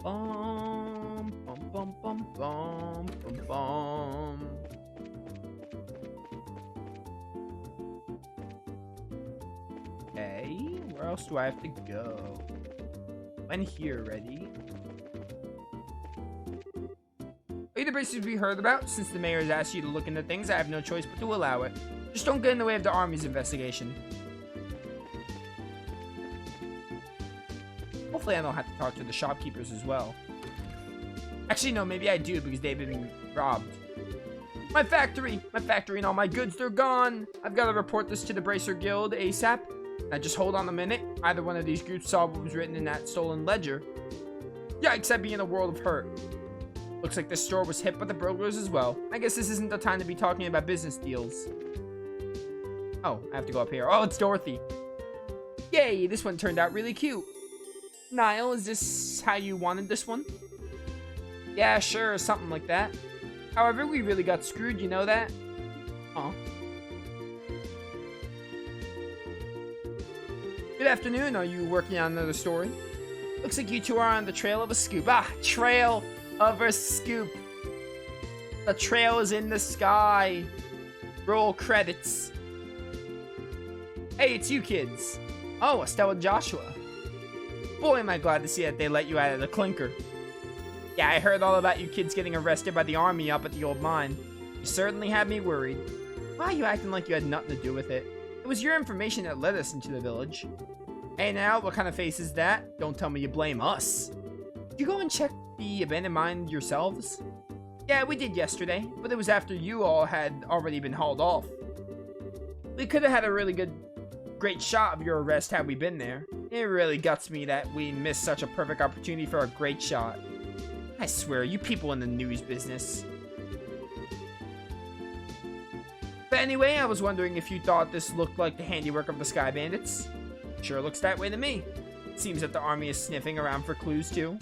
bum, bum, bum, bum, bum, bum, bum. Okay, where else do I have to go? I'm here, ready? Are you the braces we heard about? Since the mayor has asked you to look into things, I have no choice but to allow it. Just don't get in the way of the army's investigation. Hopefully I don't have to talk to the shopkeepers as well. Actually, no, maybe I do because they've been robbed. My factory and all my goods, they're gone. I've got to report this to the Bracer Guild ASAP. Now just hold on a minute. Either one of these groups saw what was written in that stolen ledger. Yikes, I'd be in a world of hurt. Looks like this store was hit by the burglars as well. I guess this isn't the time to be talking about business deals. Oh, I have to go up here. Oh, it's Dorothy. Yay, this one turned out really cute. Niall, is this how you wanted this one? Yeah, sure, something like that. However, we really got screwed, you know that? Oh. Good afternoon, are you working on another story? Looks like you two are on the trail of a scoop. Ah, trail of a scoop. The trail is in the sky. Roll credits. Hey, it's you kids. Oh, Estelle and Joshua. Boy, am I glad to see that they let you out of the clinker. Yeah, I heard all about you kids getting arrested by the army up at the old mine. You certainly had me worried. Why are you acting like you had nothing to do with it? It was your information that led us into the village. Hey now, what kind of face is that? Don't tell me you blame us. Did you go and check the abandoned mine yourselves? Yeah, we did yesterday, but it was after you all had already been hauled off. We could have had a great shot of your arrest had we been there. It really guts me that we missed such a perfect opportunity for a great shot. I swear, you people in the news business. But anyway, I was wondering if you thought this looked like the handiwork of the Sky Bandits. Sure looks that way to me. Seems that the army is sniffing around for clues too.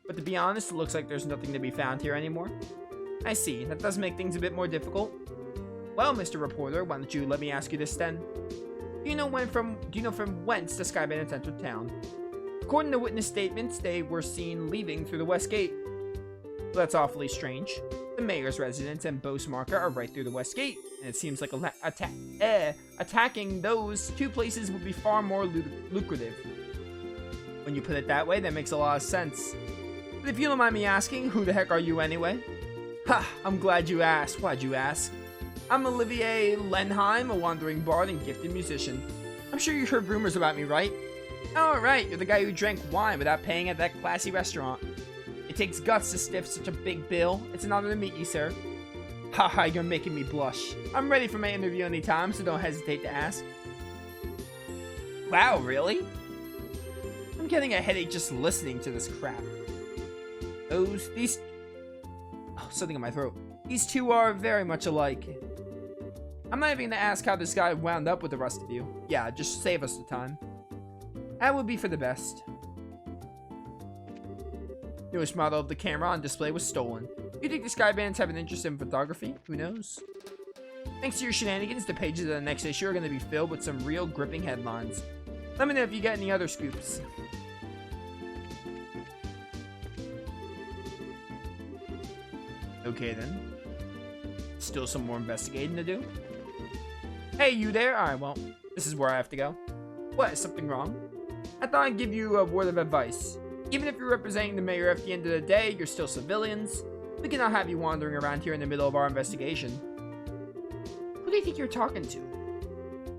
But to be honest, it looks like there's nothing to be found here anymore. I see, that does make things a bit more difficult. Well, Mr. Reporter, why don't you let me ask you this then? Do you know from whence the Sky Bandits entered town? According to witness statements, they were seen leaving through the west gate. Well, that's awfully strange. The mayor's residence and Bo's market are right through the west gate, and it seems like attacking those two places would be far more lucrative. When you put it that way, that makes a lot of sense. But if you don't mind me asking, who the heck are you anyway? Ha, I'm glad you asked. Why'd you ask? I'm Olivier Lenheim, a wandering bard and gifted musician. I'm sure you heard rumors about me, right? Oh, right, you're the guy who drank wine without paying at that classy restaurant. It takes guts to stiff such a big bill. It's an honor to meet you, sir. Haha, you're making me blush. I'm ready for my interview anytime, so don't hesitate to ask. Wow, really? I'm getting a headache just listening to this crap. Something in my throat. These two are very much alike. I'm not even gonna ask how this guy wound up with the rest of you. Yeah, just save us the time. That would be for the best. Newest model of the camera on display was stolen. You think the Sky Bandits have an interest in photography? Who knows? Thanks to your shenanigans, the pages of the next issue are going to be filled with some real gripping headlines. Let me know if you get any other scoops. Okay then. Still some more investigating to do. Hey, you there? Alright, well, this is where I have to go. What, is something wrong? I thought I'd give you a word of advice. Even if you're representing the mayor at the end of the day, you're still civilians. We cannot have you wandering around here in the middle of our investigation. Who do you think you're talking to?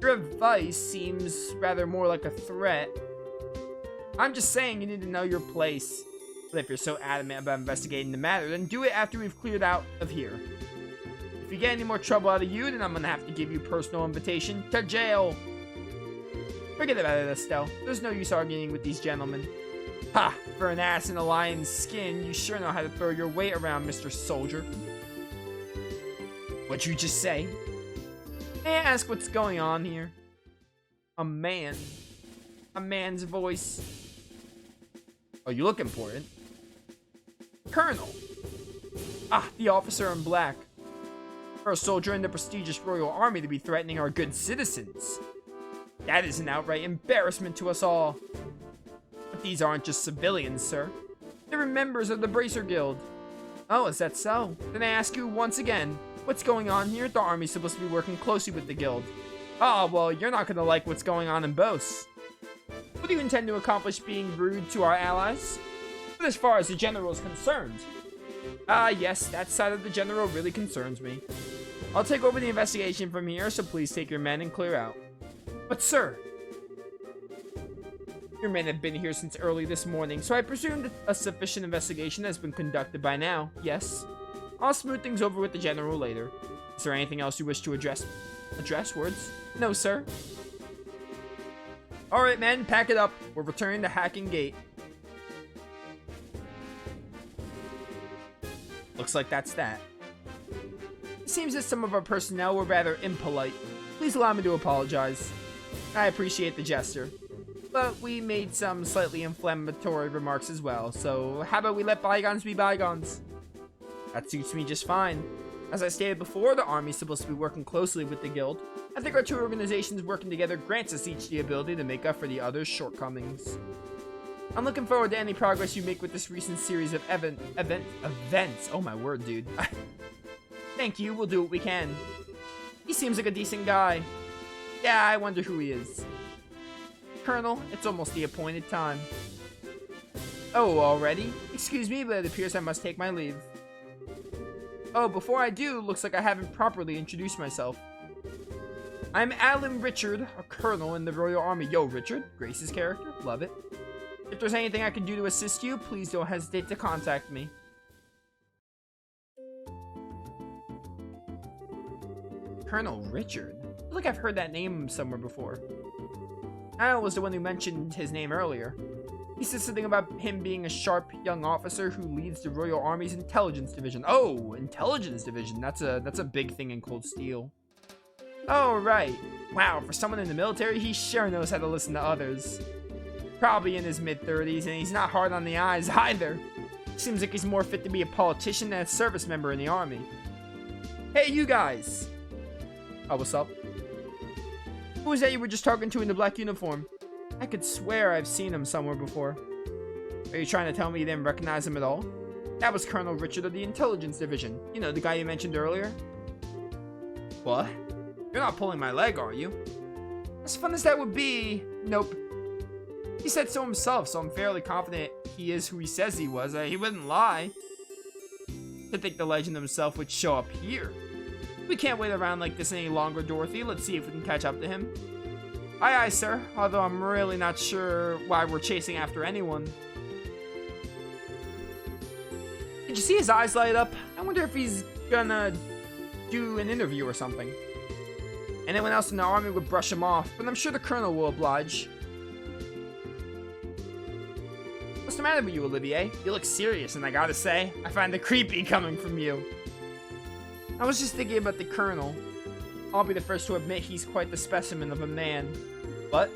Your advice seems rather more like a threat. I'm just saying you need to know your place. But if you're so adamant about investigating the matter, then do it after we've cleared out of here. If you get any more trouble out of you, then I'm gonna have to give you personal invitation to jail. Forget about it, Estelle. There's no use arguing with these gentlemen. Ha! For an ass in a lion's skin, you sure know how to throw your weight around, Mr. Soldier. What'd you just say? May I ask what's going on here? A man. A man's voice. Oh, you look important. Colonel. Ah, the officer in black. For a soldier in the prestigious royal army to be threatening our good citizens. That is an outright embarrassment to us all. But these aren't just civilians, sir. They were members of the Bracer Guild. Oh, is that so? Then I ask you once again, what's going on here? The army's supposed to be working closely with the guild. Ah, well, you're not gonna like what's going on in Bos. What do you intend to accomplish being rude to our allies? But as far as the general is concerned. Yes, that side of the general really concerns me. I'll take over the investigation from here, so please take your men and clear out. But sir, your men have been here since early this morning, so I presume that a sufficient investigation has been conducted by now. Yes. I'll smooth things over with the general later. Is there anything else you wish to address? Words? No, sir. Alright, men, pack it up. We're returning to Hacking Gate. Looks like that's that. It seems that some of our personnel were rather impolite. Please allow me to apologize. I appreciate the gesture. But we made some slightly inflammatory remarks as well, so how about we let bygones be bygones? That suits me just fine. As I stated before, the army's supposed to be working closely with the guild. I think our two organizations working together grants us each the ability to make up for the other's shortcomings. I'm looking forward to any progress you make with this recent series of events. Oh my word, dude. Thank you, we'll do what we can. He seems like a decent guy. Yeah, I wonder who he is. Colonel, it's almost the appointed time. Oh, already? Excuse me, but it appears I must take my leave. Oh, before I do, looks like I haven't properly introduced myself. I'm Alan Richard, a colonel in the Royal Army. Yo, Richard, Grace's character, love it. If there's anything I can do to assist you, please don't hesitate to contact me. Colonel Richard? I feel like I've heard that name somewhere before. Al was the one who mentioned his name earlier. He said something about him being a sharp young officer who leads the Royal Army's Intelligence Division. Oh, Intelligence Division. That's a big thing in Cold Steel. Oh, right. Wow, for someone in the military, he sure knows how to listen to others. Probably in his mid-30s, and he's not hard on the eyes either. Seems like he's more fit to be a politician than a service member in the army. Hey, you guys! Oh, what's up? Who was that you were just talking to in the black uniform? I could swear I've seen him somewhere before. Are you trying to tell me you didn't recognize him at all? That was Colonel Richard of the Intelligence Division. You know, the guy you mentioned earlier? What? You're not pulling my leg, are you? As fun as that would be, nope. He said so himself, so I'm fairly confident he is who he says he was. He wouldn't lie. To think the legend himself would show up here. We can't wait around like this any longer, Dorothy. Let's see if we can catch up to him. Aye, aye, sir. Although I'm really not sure why we're chasing after anyone. Did you see his eyes light up? I wonder if he's gonna do an interview or something. Anyone else in the army would brush him off, but I'm sure the colonel will oblige. What's the matter with you, Olivier? You look serious, and I gotta say, I find it creepy coming from you. I was just thinking about the colonel. I'll be the first to admit he's quite the specimen of a man. But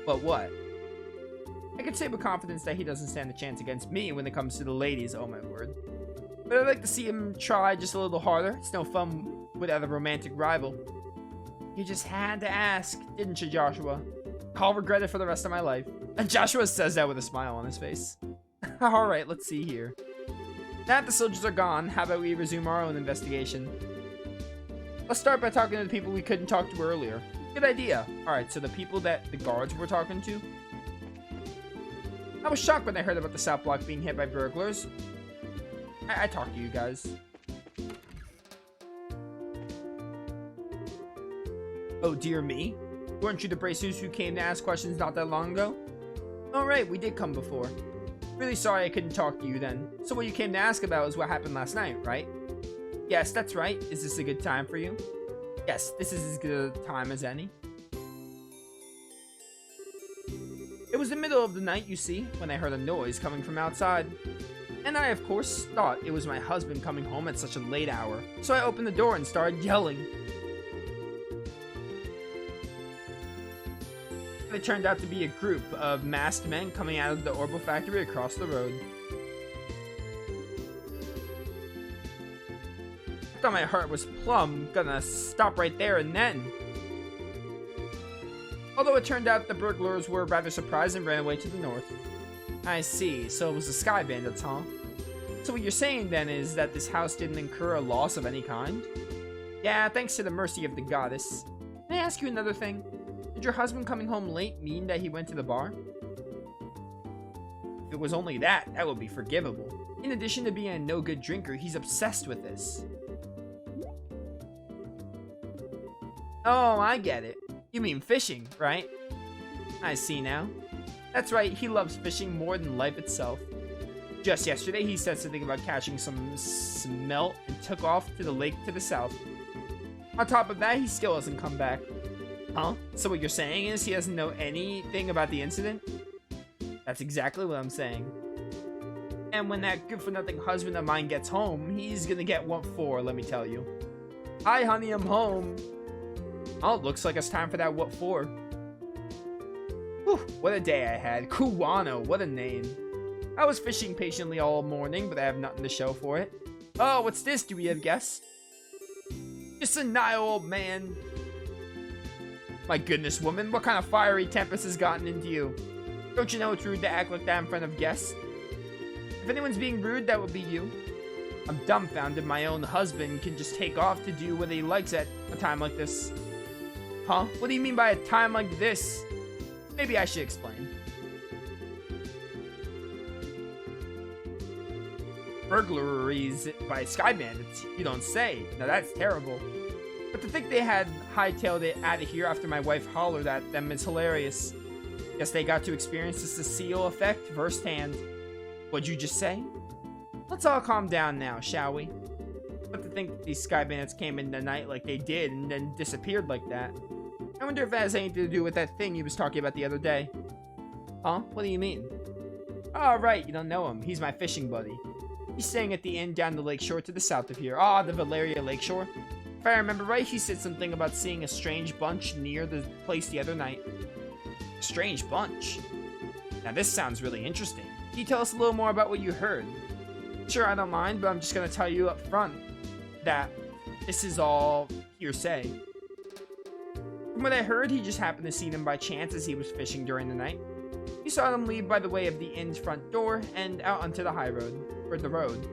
what? I can say with confidence that he doesn't stand a chance against me when it comes to the ladies, oh my word. But I'd like to see him try just a little harder. It's no fun without a romantic rival. You just had to ask, didn't you, Joshua? I'll regret it for the rest of my life. And Joshua says that with a smile on his face. Alright, let's see here. Now that the soldiers are gone, how about we resume our own investigation? Let's start by talking to the people we couldn't talk to earlier. Good idea. Alright, so the people that the guards were talking to? I was shocked when I heard about the South Block being hit by burglars. I talked to you guys. Oh dear me. Weren't you the bracers who came to ask questions not that long ago? Alright, we did come before. Really sorry I couldn't talk to you then. So what you came to ask about is what happened last night, right? Yes, that's right. Is this a good time for you? Yes, this is as good a time as any. It was the middle of the night, you see, when I heard a noise coming from outside. And I, of course, thought it was my husband coming home at such a late hour. So I opened the door and started yelling. It turned out to be a group of masked men coming out of the Orbital factory across the road. I thought my heart was plumb gonna stop right there and then. Although it turned out the burglars were rather surprised and ran away to the north. I see. So it was the Sky Bandits, huh? So what you're saying then is that this house didn't incur a loss of any kind? Yeah, thanks to the mercy of the goddess. Can I ask you another thing? Did your husband coming home late mean that he went to the bar? If it was only that, that would be forgivable. In addition to being a no-good drinker, he's obsessed with this. Oh, I get it. You mean fishing, right? I see now. That's right, he loves fishing more than life itself. Just yesterday, he said something about catching some smelt and took off to the lake to the south. On top of that, he still hasn't come back. Huh? So what you're saying is he doesn't know anything about the incident? That's exactly what I'm saying. And when that good-for-nothing husband of mine gets home, he's gonna get what for, let me tell you. Hi, honey, I'm home. Oh, looks like it's time for that what for. Whew, what a day I had. Kuwano, what a name. I was fishing patiently all morning, but I have nothing to show for it. Oh, what's this? Do we have guests? Just a nigh old man. My goodness, woman, what kind of fiery tempest has gotten into you? Don't you know it's rude to act like that in front of guests? If anyone's being rude, that would be you. I'm dumbfounded my own husband can just take off to do what he likes at a time like this. Huh? What do you mean by a time like this? Maybe I should explain. Burglaries by Sky Bandits, you don't say. Now that's terrible. But to think they had hightailed it out of here after my wife hollered at them is hilarious. Guess they got to experience the Cecile effect firsthand. What'd you just say? Let's all calm down now, shall we? But to think these Sky Bandits came in the night like they did and then disappeared like that. I wonder if that has anything to do with that thing he was talking about the other day. Huh? What do you mean? Oh, right, you don't know him. He's my fishing buddy. He's staying at the inn down the lakeshore to the south of here. Ah, the Valeria Lakeshore. If I remember right, he said something about seeing a strange bunch near the place the other night. A strange bunch? Now this sounds really interesting. Can you tell us a little more about what you heard? Sure, I don't mind, but I'm just gonna tell you up front that this is all hearsay. From what I heard, he just happened to see them by chance as he was fishing during the night. He saw them leave by the way of the inn's front door and out onto the high road, or the road.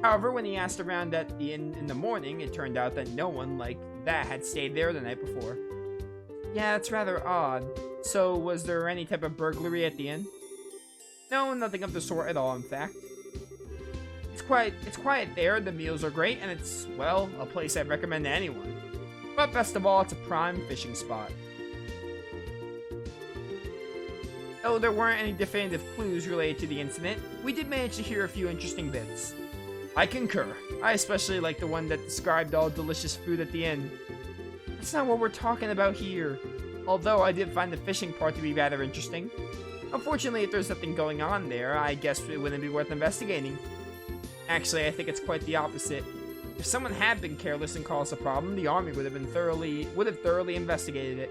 However, when he asked around at the inn in the morning, it turned out that no one like that had stayed there the night before. Yeah, it's rather odd. So, was there any type of burglary at the inn? No, nothing of the sort at all, in fact. It's quiet there, the meals are great, and it's, well, a place I'd recommend to anyone. But best of all, it's a prime fishing spot. Though there weren't any definitive clues related to the incident, we did manage to hear a few interesting bits. I concur. I especially like the one that described all delicious food at the inn. That's not what we're talking about here. Although I did find the fishing part to be rather interesting. Unfortunately, if there's nothing going on there, I guess it wouldn't be worth investigating. Actually, I think it's quite the opposite. If someone had been careless and caused a problem, the army would have thoroughly investigated it.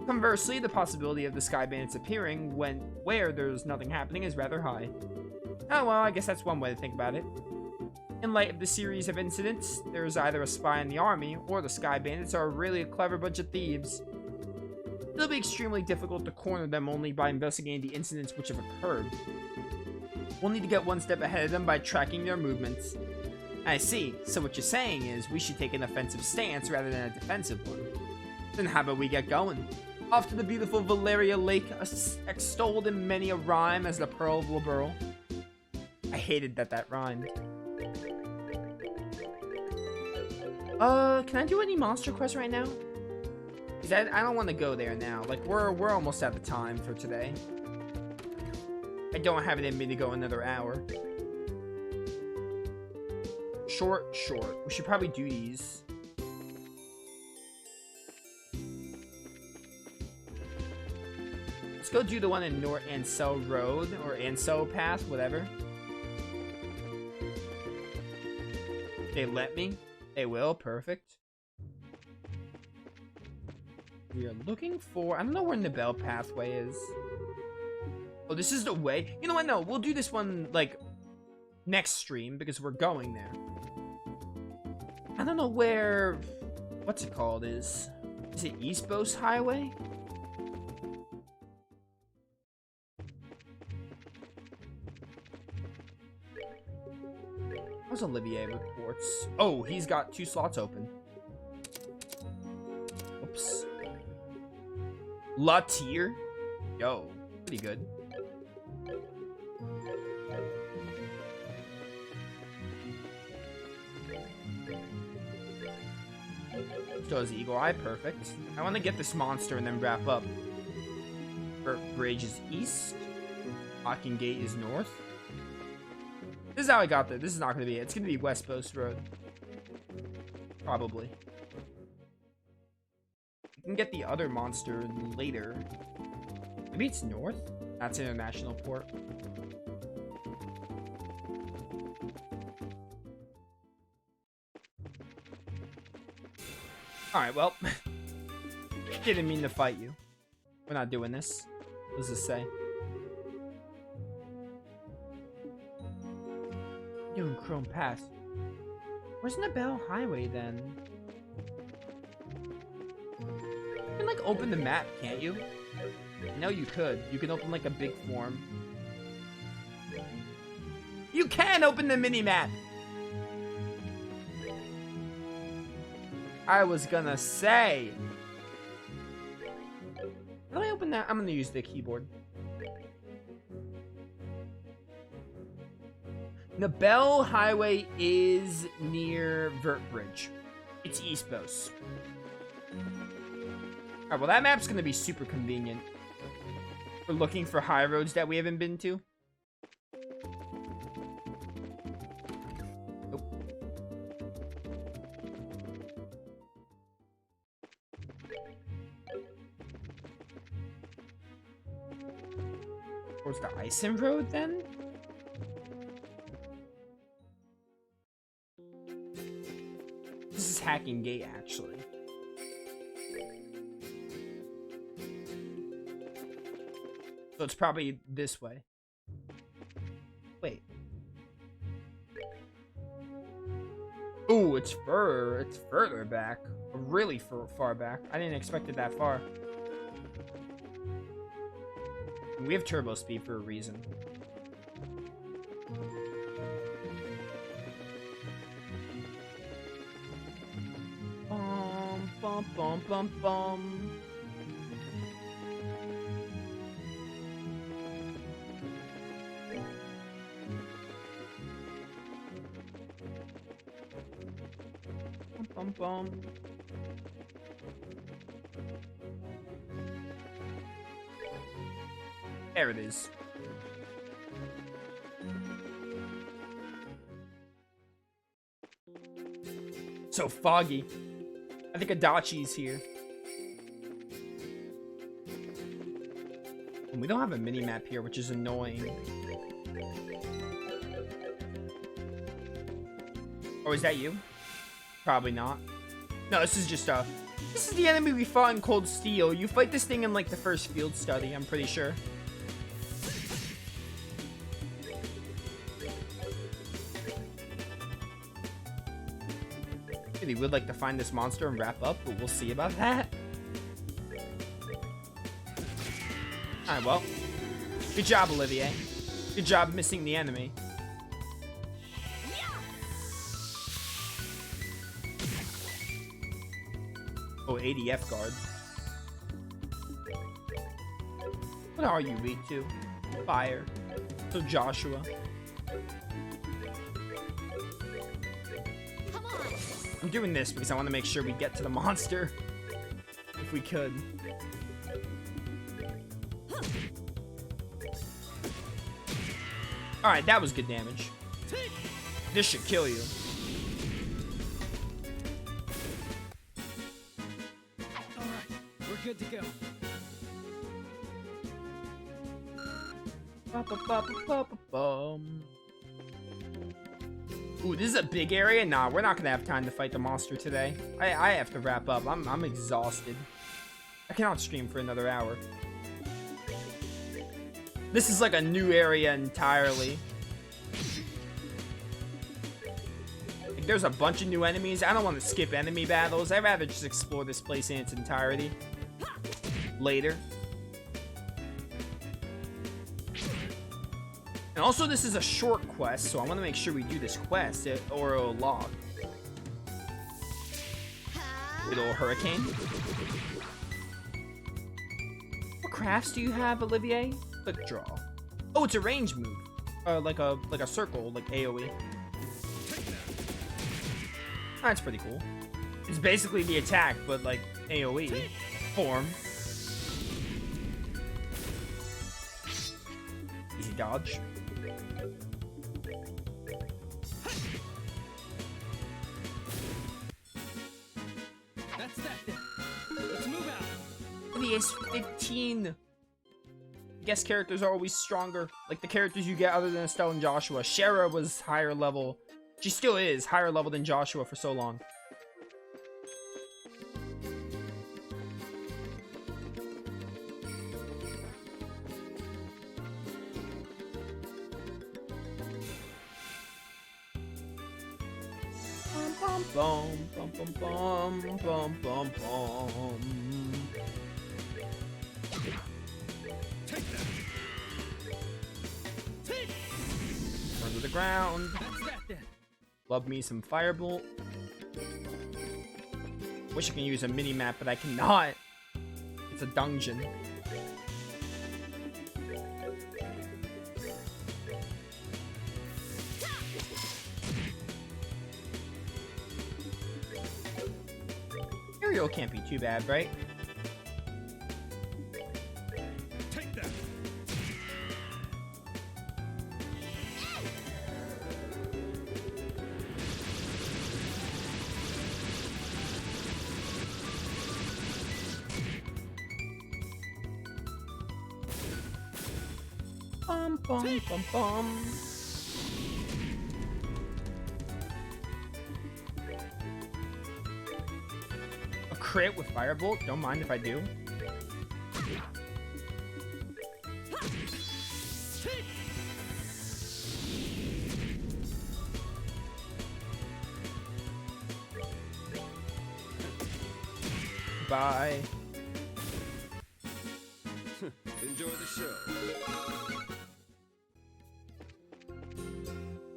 Conversely, the possibility of the Sky Bandits appearing where there's nothing happening is rather high. Oh well, I guess that's one way to think about it. In light of the series of incidents, there's either a spy in the army, or the Sky Bandits are really a clever bunch of thieves. It'll be extremely difficult to corner them only by investigating the incidents which have occurred. We'll need to get one step ahead of them by tracking their movements. I see, so what you're saying is we should take an offensive stance rather than a defensive one. Then how about we get going? Off to the beautiful Valeria Lake, extolled in many a rhyme as the Pearl of Liberl. I hated that rhymed. Can I do any monster quests right now? Because I don't want to go there now. Like, we're almost out of time for today. I don't have it in me to go another hour. Short. We should probably do these. Let's go do the one in North Ansel Road, or Ansel Path, whatever. They let me. They will. Perfect. We are looking for... I don't know where Nibel Pathway is. Oh, this is the way. You know what? No, we'll do this one, like, next stream, because we're going there. I don't know where... What's it called is? Is it East Coast Highway? How's Olivier reports? Oh, he's got 2 slots open. Oops. La Tier? Yo, pretty good. Does Eagle Eye, perfect. I want to get this monster and then wrap up. Bridge is east. Locking Gate is north. This is how I got there. This is not going to be it. It's going to be West Post Road. Probably. We can get the other monster later. Maybe it's north? That's International Port. Alright, well. Didn't mean to fight you. We're not doing this. What does this say? Doing Chrome Pass. Where's Nobel Highway then? You can like open the map, can't you? No, you could. You can open like a big form. You can open the mini map. I was gonna say. How do I open that? I'm gonna use the keyboard. Nobel Highway is near Vert Bridge. It's East Post. Alright, well that map's gonna be super convenient. We're looking for high roads that we haven't been to. Nope. Towards the Ison Road then? This is Hacking Gate, actually. So it's probably this way. Wait. Ooh, it's further back. Really far back. I didn't expect it that far. We have turbo speed for a reason. Bum, bum, bum, bum. Bum, bum, bum. There it is. So foggy. I think Adachi's here. And we don't have a mini-map here, which is annoying. Oh, is that you? Probably not. No, this is just this is the enemy we fought in Cold Steel. You fight this thing in like the first field study, I'm pretty sure. Really would like to find this monster and wrap up, but we'll see about that. Alright, well. Good job, Olivier. Good job missing the enemy. Oh, ADF guard. What are you weak to? Fire. So Joshua. I'm doing this because I want to make sure we get to the monster. If we could. Alright, that was good damage. This should kill you. Alright, we're good to go. Ooh, this is a big area? Nah, we're not gonna have time to fight the monster today. I have to wrap up. I'm exhausted. I cannot stream for another hour. This is like a new area entirely. Like, there's a bunch of new enemies. I don't want to skip enemy battles. I'd rather just explore this place in its entirety. Later. And And also, this is a short quest, so I want to make sure we do this quest, or it'll log. Little hurricane. What crafts do you have, Olivier? Quick draw. Oh, it's a range move. Like a circle, like AoE. That's pretty cool. It's basically the attack, but like AoE form. Easy dodge. That's that then. Let's move out. Olievier's 15. Guest characters are always stronger. Like the characters you get other than Estelle and Joshua. Shara was higher level. She still is higher level than Joshua for so long. Bum bum bum bum bum bum bum bum. Turn to the ground. That's that then. Love me some firebolt. Wish I can use a mini map, but I cannot. It's a dungeon. Aerial can't be too bad, right? Take that. Bum bum bum bum. A crit with firebolt? Don't mind if I do. Bye. Enjoy the show.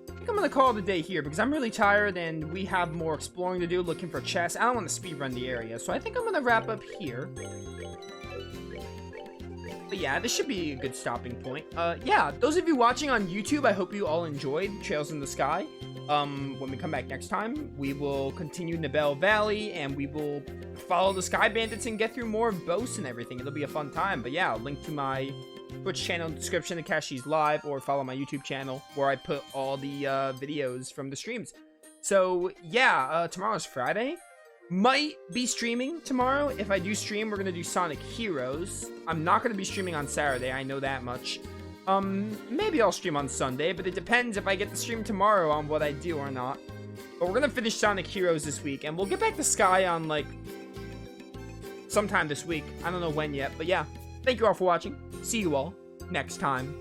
I think I'm gonna call it a day here because I'm really tired and we have more exploring to do, looking for chests. I don't want to speedrun the area, so I think I'm gonna wrap up here. But yeah, this should be a good stopping point. Yeah, those of you watching on YouTube, I hope you all enjoyed Trails in the Sky. When we come back next time, we will continue Nibel Valley and we will follow the Sky Bandits and get through more of Boast and everything. It'll be a fun time. But yeah, link to my Twitch channel in the description to catch these live, or follow my YouTube channel where I put all the videos from the streams. So yeah, tomorrow's Friday. Might be streaming tomorrow. If I do stream, we're gonna do Sonic Heroes. I'm not gonna be streaming on Saturday, I know that much. Maybe I'll stream on Sunday, but it depends if I get to stream tomorrow on what I do or not. But we're gonna finish Sonic Heroes this week, and we'll get back to Sky on, like, sometime this week. I don't know when yet, but yeah. Thank you all for watching. See you all next time.